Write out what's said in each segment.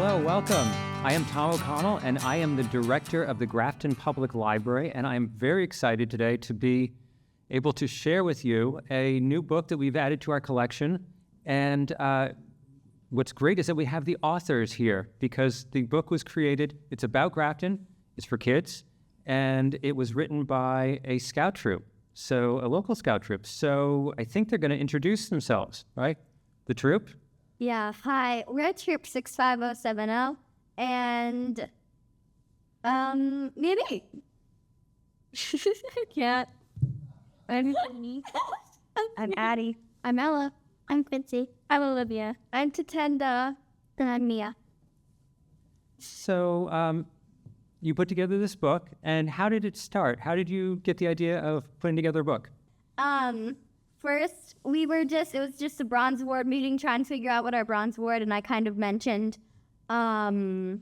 Hello, welcome. I am Tom O'Connell, and I am the director of the Grafton Public Library, and I am very excited today to be able to share with you a new book that we've added to our collection. And what's great is that we have the authors here because the book was created, it's about Grafton, it's for kids, and it was written by a scout troop, so a local scout troop. So I think they're going to introduce themselves, right? The troop? Yeah, hi. We're Troop 65070, and maybe. Can't. I'm Addie. I'm Ella. I'm Quincy. I'm Olivia. I'm Tatenda. And I'm Mia. So you put together this book, and how did it start? How did you get the idea of putting together a book? First, it was just a bronze award meeting trying to figure out what our bronze award, and I kind of mentioned a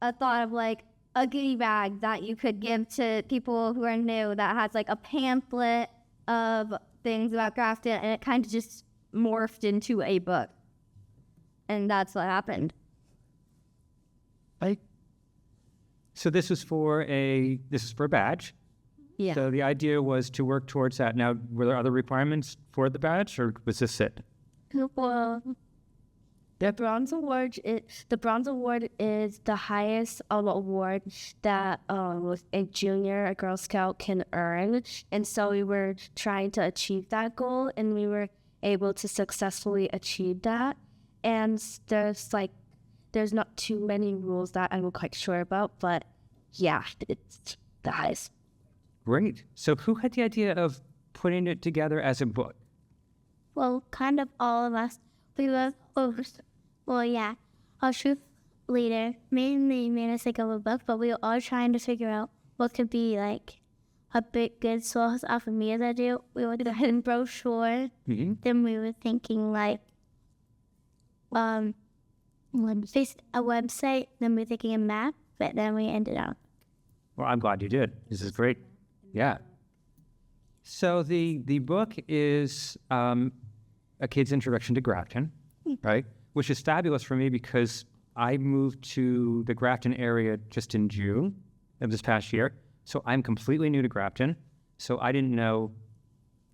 thought of like a goodie bag that you could give to people who are new that has like a pamphlet of things about Grafton, and it kind of just morphed into a book. And that's what happened. So this is for a badge? Yeah. So the idea was to work towards that. Now, were there other requirements for the badge, or was this it? Well, the bronze award is the highest award that a junior, a Girl Scout can earn. And so we were trying to achieve that goal, and we were able to successfully achieve that. And there's not too many rules that I'm quite sure about, but yeah, it's the highest. Great. So who had the idea of putting it together as a book? Well, kind of all of us. We were, our troop leader mainly made us think of a book, but we were all trying to figure out what could be like a big good source off of Mia's idea. We were doing brochure. Mm-hmm. Then we were thinking like a website. Then we were thinking a map, but then we ended up. Well, I'm glad you did. This is great. Yeah. So the book is a kid's introduction to Grafton, right? Which is fabulous for me because I moved to the Grafton area just in June of this past year. So I'm completely new to Grafton. So I didn't know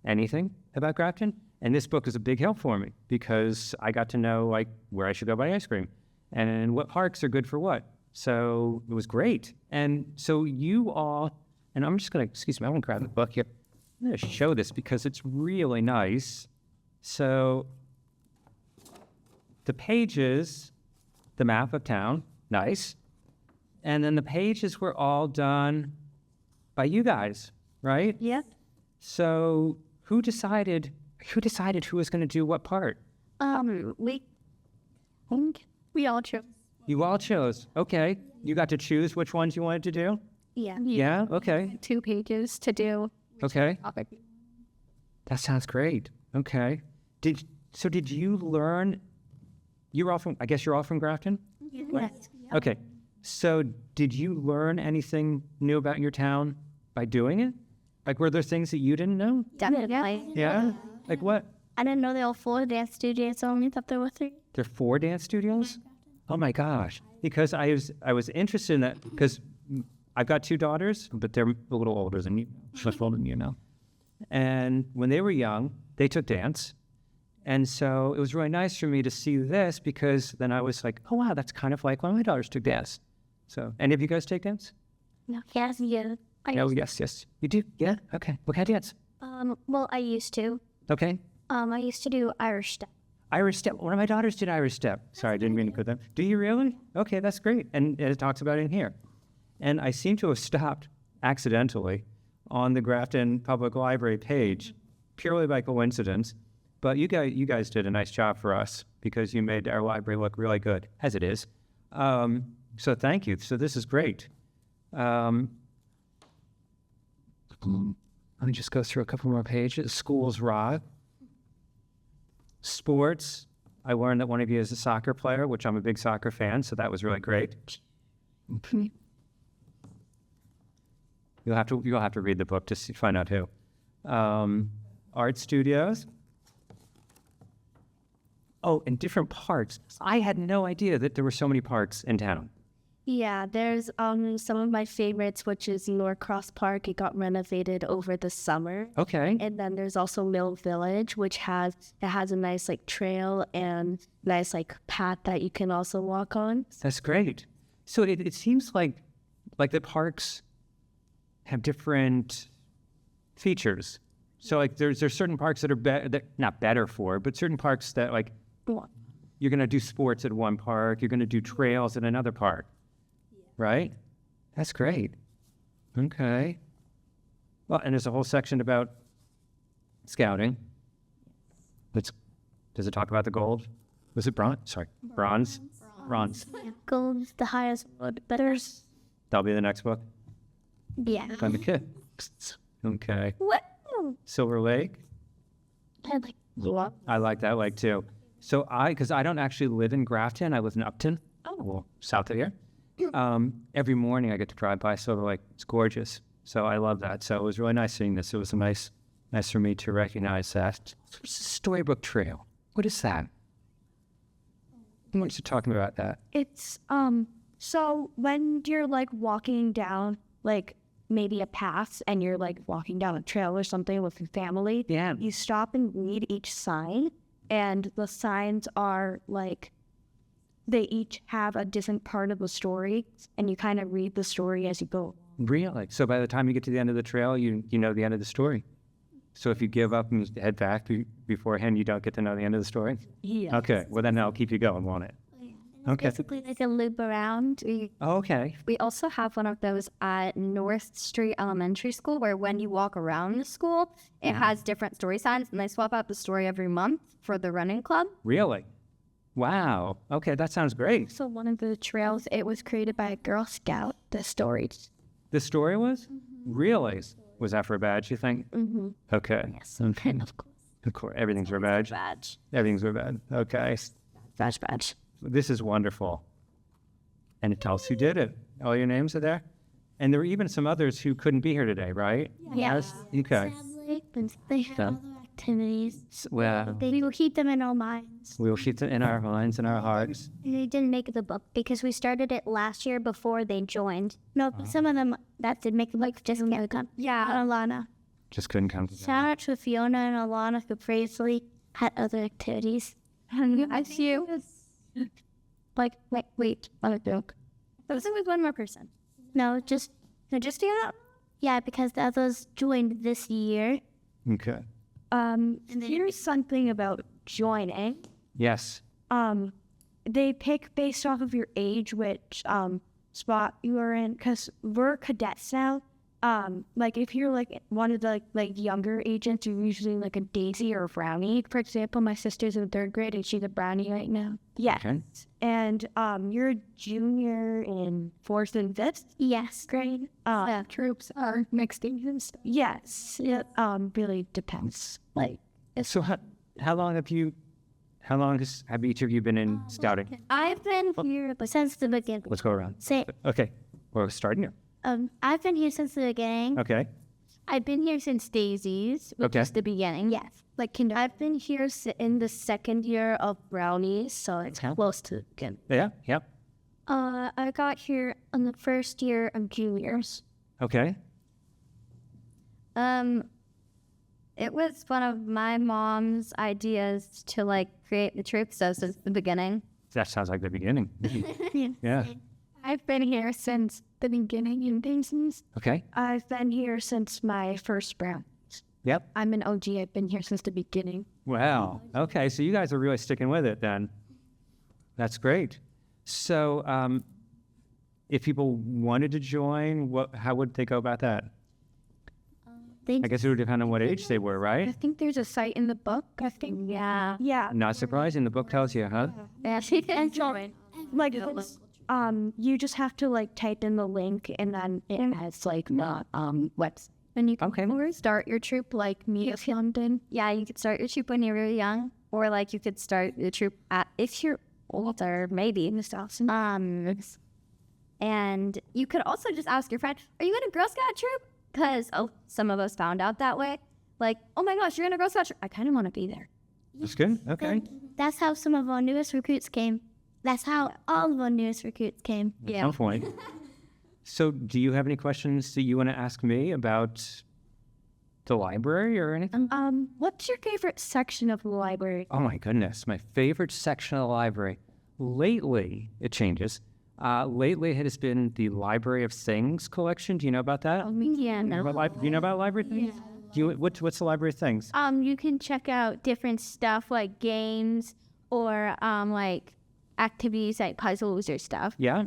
anything about Grafton. And this book is a big help for me because I got to know like where I should go buy ice cream and what parks are good for what. So it was great. And so you all, and I'm just going to, I want to grab the book here. I'm going to show this because it's really nice. So the pages, the map of town, nice. And then the pages were all done by you guys, right? Yep. So who decided who was going to do what part? We all chose. You all chose. Okay. You got to choose which ones you wanted to do? Yeah. Yeah? Okay. 2 pages to do. Okay. Topic. That sounds great. Okay. Did you learn, I guess you're all from Grafton? Yes. Okay. So did you learn anything new about your town by doing it? Like, were there things that you didn't know? Definitely. Yeah? Like what? I didn't know there were 4 dance studios. I only thought there were 3. There are 4 dance studios? Oh my gosh. Because I was interested in that because I've got 2 daughters, but they're a little older than you, much older than you now. And when they were young, they took dance. And so it was really nice for me to see this because then I was like, oh wow, that's kind of like when my daughters took dance. So, any of you guys take dance? No. Yes, yeah. Yes. You do? Yeah? Okay. What kind of dance? Well, I used to. Okay. I used to do Irish step. Irish step. One of my daughters did Irish step. Sorry, I didn't mean to put that. Do you really? Okay, that's great. And it talks about it in here. And I seem to have stopped accidentally on the Grafton Public Library page, purely by coincidence. But you guys did a nice job for us because you made our library look really good, as it is. So thank you. So this is great. Let me just go through a couple more pages. Schools rock. Sports. I learned that one of you is a soccer player, which I'm a big soccer fan, so that was really great. You'll have to read the book to find out who. Art studios. Oh, and different parks. I had no idea that there were so many parks in town. Yeah, there's some of my favorites, which is Norcross Park. It got renovated over the summer. Okay. And then there's also Mill Village, which has a nice like trail and nice like path that you can also walk on. That's great. So it seems like the parks have different features. So like there's certain parks that are not better for, but certain parks that like you're going to do sports at one park, you're going to do trails at another park. Right? That's great. Okay. Well, and there's a whole section about scouting. Does it talk about the gold? Was it bronze? Sorry, bronze. Bronze. Gold's the highest one, but there's That'll be the next book. yeah. Okay. What? Silver Lake. I like I like that lake too. So because I don't actually live in Grafton, I live in Upton. Well, south of here. Every morning I get to drive by Silver Lake. It's gorgeous. So I love that. So it was really nice seeing this. It was nice for me to recognize that. What's the Storybook Trail? What is that? Why don't you talk about that? It's so when you're like walking down like maybe a path and you're like walking down a trail or something with your family, Yeah. you stop and read each sign, and the signs are like they each have a different part of the story, and you kind of read the story as you go. Really? So by the time you get to the end of the trail, you know the end of the story. So if you give up and head back beforehand, you don't get to know the end of the story? Yeah. Okay. Well, then I'll keep you going, won't it? Okay. basically like a loop around. Oh, okay. We also have one of those at North Street Elementary School where when you walk around the school, it has different story signs and they swap out the story every month for the running club. Really? Wow. Okay, that sounds great. So one of the trails, it was created by a Girl Scout. The story. The story was? Really? Was that for a badge, you think? Mm-hmm. Okay. Yes, Okay. of course. Of course. Everything's for a badge. Badge. Everything's for a badge. Okay. Badge. This is wonderful. And it tells who did it. All your names are there? And there were even some others who couldn't be here today, right? Yes. Okay. Sadly, they have other activities. Well, We will keep them in our minds. we'll keep them in our minds and our hearts. They didn't make the book because we started it last year before they joined. No, but some of them that did make the book just can't come. Yeah. Alana. Just couldn't come together. Shout out to Fiona and Alana who previously had other activities. I see you. Like, wait, on a joke. There was one more person. No, just Fiona? yeah, because the others joined this year. Okay. Here's something about joining. Yes. They pick based off of your age which spot you are in, because we're cadets now. Like if you're like one of the like younger agents, you're usually like a Daisy or a Brownie. For example, my sister's in 3rd grade and she's a Brownie right now. Yeah. Okay. And you're a junior in 4th and 5th Yes. grade. Troops are mixed ages. Yes. It really depends. Like So how long have each of you been in scouting? I've been here Since the beginning. Let's go around. Say, Okay. We're starting here. I've been here since the beginning. Okay. I've been here since Daisy's, which Okay. is the beginning. Yes. Like kinder. I've been here in the 2nd year of Brownies, so it's Okay. close to again. Yeah. Yep. I got here on the first year of juniors. Okay. It was one of my mom's ideas to like create the troop, so since the beginning. That sounds like the beginning. Yeah. I've been here since the beginning in Daisy's. Okay. I've been here since my first Brown. Yep. I'm an OG. I've been here since the beginning. Wow. Okay. So you guys are really sticking with it then. That's great. So if people wanted to join, how would they go about that? I guess it would depend on what age they were, I right? think there's a site in the book. I think. Yeah. Yeah. Not surprising. The book tells you, huh? Yeah, she can join. Like you just have to like type in the link, and then it has like the website. And you can Okay. start your troop like me if London. Yeah, you could start your troop when you're really young, or like you could start your troop if you're older, maybe. And you could also just ask your friend, "Are you in a Girl Scout troop?" Because some of us found out that way. Like, oh my gosh, you're in a Girl Scout troop. I kind of want to be there. That's good. Okay. That's how some of our newest recruits came. That's how all of our newest recruits came. At some point. So do you have any questions that you want to ask me about the library or anything? What's your favorite section of the library? Oh my goodness, my favorite section of the library. Lately, it changes. Lately, it has been the Library of Things collection. Do you know about that? Yeah, no. Do you know about Library of Things? Yeah. What's the Library of Things? You can check out different stuff like games or like activities like puzzles or stuff. Yeah,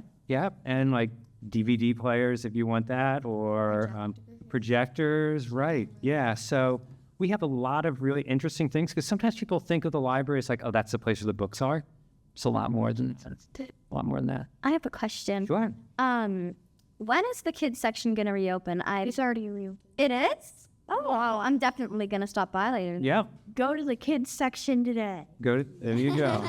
and like DVD players if you want that, or projectors, right? Yeah, so we have a lot of really interesting things because sometimes people think of the library as like, oh, that's the place where the books are. It's a lot more than that. I have a question. Sure. When is the kids section gonna reopen? It's already real. It is? Oh wow, I'm definitely gonna stop by later. Yeah, Go to the kids section today. there you go.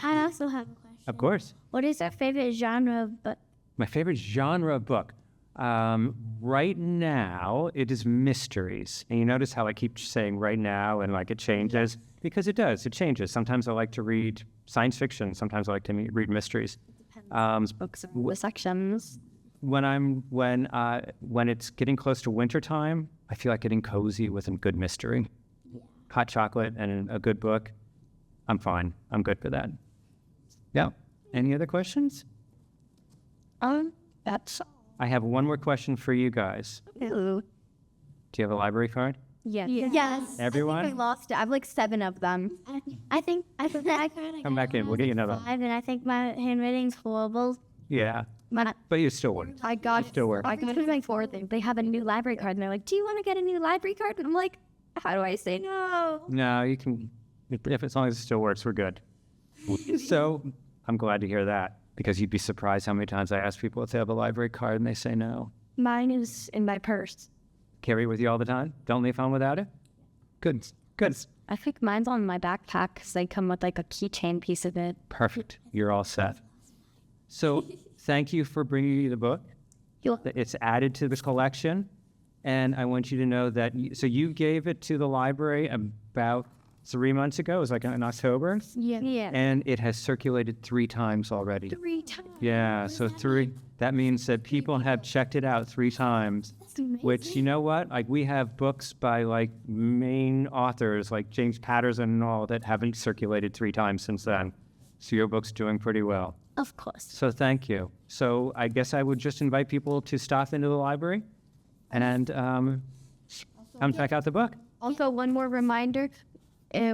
I also have a question. Of course. What is your favorite genre of book? My favorite genre of book. Right now, it is mysteries. And you notice how I keep saying right now and like it changes? Because it does. It changes. Sometimes I like to read science fiction. Sometimes I like to read mysteries. Books and the sections. When it's getting close to winter time, I feel like getting cozy with a good mystery. Hot chocolate and a good book. I'm fine. I'm good for that. Yeah. Any other questions? That's I have one more question for you guys. Ooh. Do you have a library card? Yes. Yes. Everyone? I think I lost it. I have like 7 of them. I think I Come back in. We'll get you another. 5, and I think my handwriting's horrible. Yeah. My- But you still work. I got Still work. I got my 4th. They have a new library card, and they're like, "Do you want to get a new library card?" And I'm like, "How do I say no?" No, you can. If as long as it still works, we're good. So I'm glad to hear that because you'd be surprised how many times I ask people if they have a library card and they say no. mine is in my purse. Carry it with you all the time. Don't leave home without it. Good. Good. I think mine's on my backpack because they come with like a keychain piece of it. Perfect. You're all set. So thank you for bringing me the book. It's added to the collection. And I want you to know that, so you gave it to the library about 3 months ago. It was like in October. Yeah. And it has circulated 3 times already. 3 times. Yeah, so 3. That means that people have checked it out 3 times. Which, you know what? Like, we have books by, like, main authors, like James Patterson and all, that haven't circulated 3 times since then. So your book's doing pretty well. Of course. So thank you. So I guess I would just invite people to stop into the library and come check out the book. Also, one more reminder: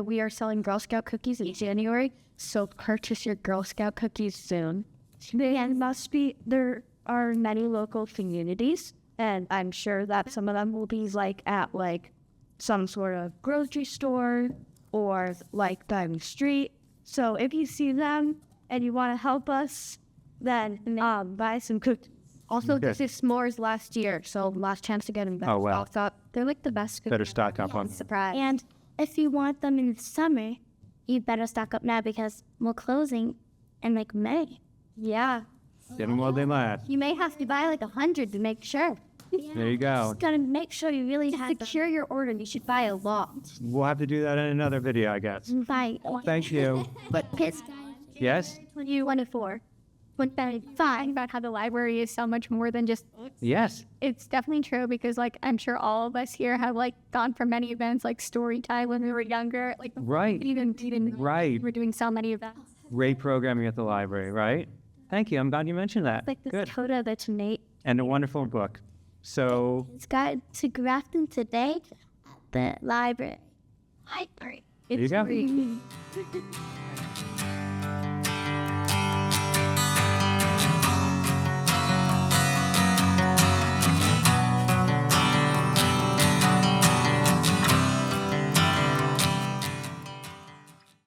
we are selling Girl Scout cookies in January, so purchase your Girl Scout cookies soon. There are many local communities, and I'm sure that some of them will be like at like some sort of grocery store or like down the street. So if you see them and you want to help us, then buy some cookies. Also, Okay. this is s'mores last year, so last chance to get them back. Oh, wow. stocked up. They're like the best cookies. Better stock up on. Surprise. And if you want them in the summer, you better stock up now because we're closing in like May. Yeah. Get them while they last. You may have to buy like 100 to make sure. There you go. Just gotta make sure you really To have them. secure your order, you should buy a lot. We'll have to do that in another video, I guess. Buy Thank you. But kids, Yes? 24. Fine about how the library is so much more than just. Yes. It's definitely true because, like, I'm sure all of us here have like gone for many events, like story time when we were younger. Like, Right. even Right. we're doing so many events. Great programming at the library, right? Thank you. I'm glad you mentioned that. like this Good. coda that's Nate. And a wonderful book. So, It's got to Grafton today at the library. Library. there you go. Free.